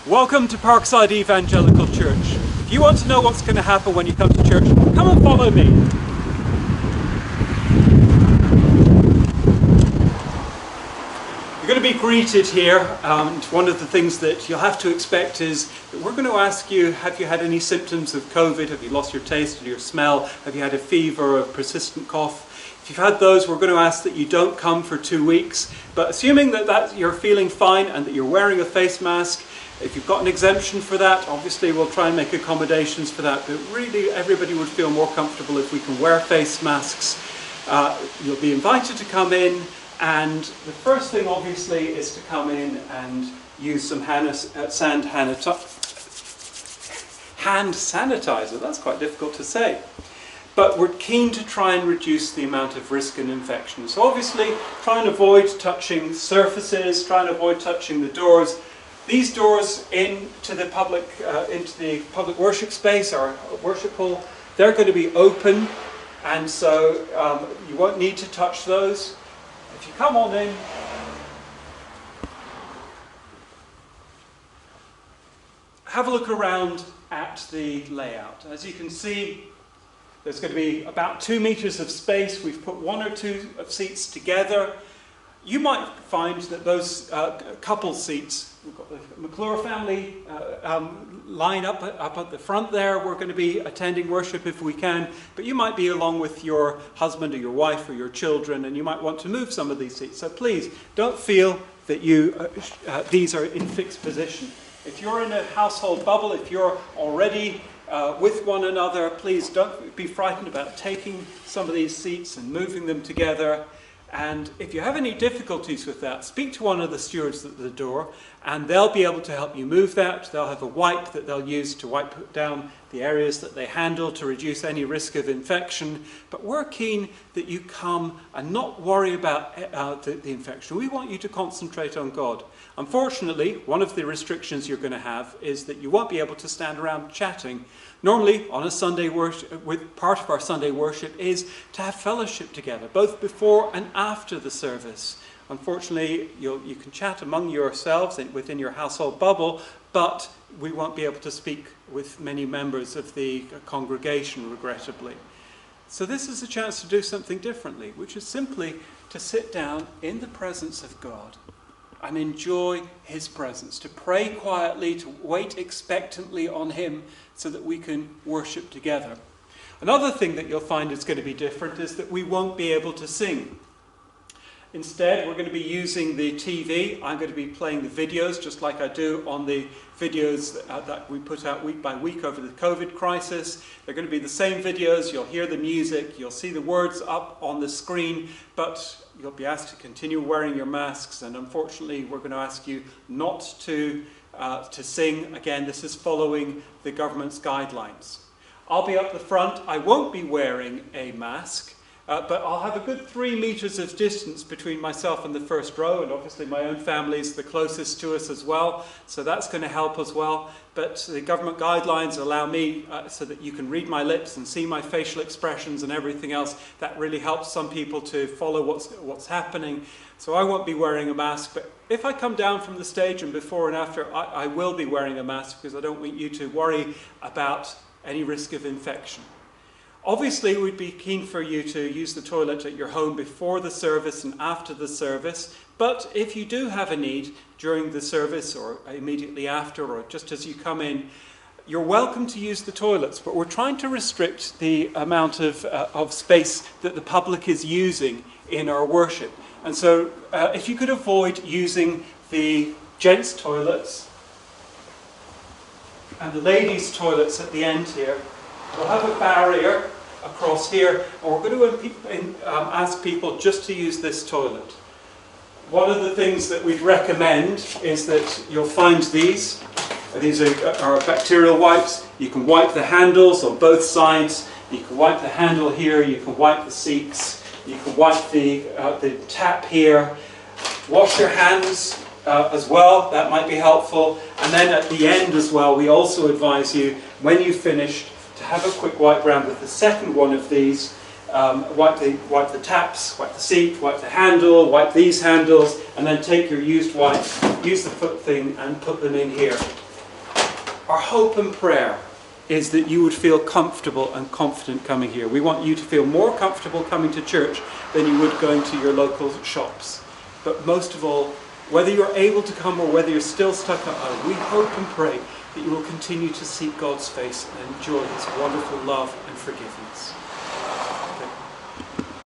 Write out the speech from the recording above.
Welcome to Parkside Evangelical Church. If you want to know what's going to happen when you come to church, come and follow me. You're going to be greeted here, and one of the things that you'll have to expect is that we're going to ask you, have you had any symptoms of COVID? Have you lost your taste or your smell? Have you had a fever or a persistent cough? If you've had those, we're going to ask that you don't come for 2 weeks. But assuming that you're feeling fine and that you're wearing a face mask, if you've got an exemption for that, obviously we'll try and make accommodations for that. But really, everybody would feel more comfortable if we can wear face masks. You'll be invited to come in, and the first thing, obviously, is to come in and use some hand sanitizer. That's quite difficult to say. But we're keen to try and reduce the amount of risk and infection. So obviously, try and avoid touching surfaces, try and avoid touching the doors. These doors into the public worship space, our worship hall, they're going to be open, and so you won't need to touch those. If you come on in, have a look around at the layout. As you can see, there's going to be about 2 meters of space. We've put 1 or 2 seats together. You might find that those couple seats, we've got the McClure family line up at the front there. We're going to be attending worship if we can, but you might be along with your husband or your wife or your children, and you might want to move some of these seats. So please don't feel that these are in fixed position. If you're in a household bubble, if you're already with one another, please don't be frightened about taking some of these seats and moving them together. And if you have any difficulties with that, speak to one of the stewards at the door, and they'll be able to help you move that. They'll have a wipe that they'll use to wipe down the areas that they handle to reduce any risk of infection. But we're keen that you come and not worry about the infection. We want you to concentrate on God. Unfortunately, one of the restrictions you're going to have is that you won't be able to stand around chatting. Normally, on a Sunday worship, part of our Sunday worship is to have fellowship together, both before and after the service. Unfortunately, you can chat among yourselves within your household bubble, but we won't be able to speak with many members of the congregation, regrettably. So this is a chance to do something differently, which is simply to sit down in the presence of God and enjoy his presence, to pray quietly, to wait expectantly on him so that we can worship together. Another thing that you'll find is going to be different is that we won't be able to sing. Instead, we're going to be using the TV. I'm going to be playing the videos just like I do on the videos that we put out week by week over the COVID crisis. They're going to be the same videos. You'll hear the music. You'll see the words up on the screen, but you'll be asked to continue wearing your masks. And unfortunately, we're going to ask you not to sing. Again, this is following the government's guidelines. I'll be up the front. I won't be wearing a mask. But I'll have a good 3 meters of distance between myself and the first row, and obviously my own family is the closest to us as well, so that's going to help as well. But the government guidelines allow me so that you can read my lips and see my facial expressions and everything else. That really helps some people to follow what's happening. So I won't be wearing a mask, but if I come down from the stage and before and after, I will be wearing a mask because I don't want you to worry about any risk of infection. Obviously, we'd be keen for you to use the toilet at your home before the service and after the service. But if you do have a need during the service or immediately after or just as you come in, you're welcome to use the toilets. But we're trying to restrict the amount of space that the public is using in our worship. And so if you could avoid using the gents' toilets and the ladies' toilets at the end here, we'll have a barrier across here, and we're going to ask people just to use this toilet. One of the things that we'd recommend is that you'll find these. These are bacterial wipes. You can wipe the handles on both sides. You can wipe the handle here. You can wipe the seats. You can wipe the tap here. Wash your hands as well. That might be helpful. And then at the end as well, we also advise you, when you've finished, to have a quick wipe round with the second one of these. Wipe the taps, wipe the seat, wipe the handle, wipe these handles, and then take your used wipe, use the foot thing and put them in here. Our hope and prayer is that you would feel comfortable and confident coming here. We want you to feel more comfortable coming to church than you would going to your local shops. But most of all, whether you're able to come or whether you're still stuck at home, we hope and pray that you will continue to seek God's face and enjoy his wonderful love and forgiveness.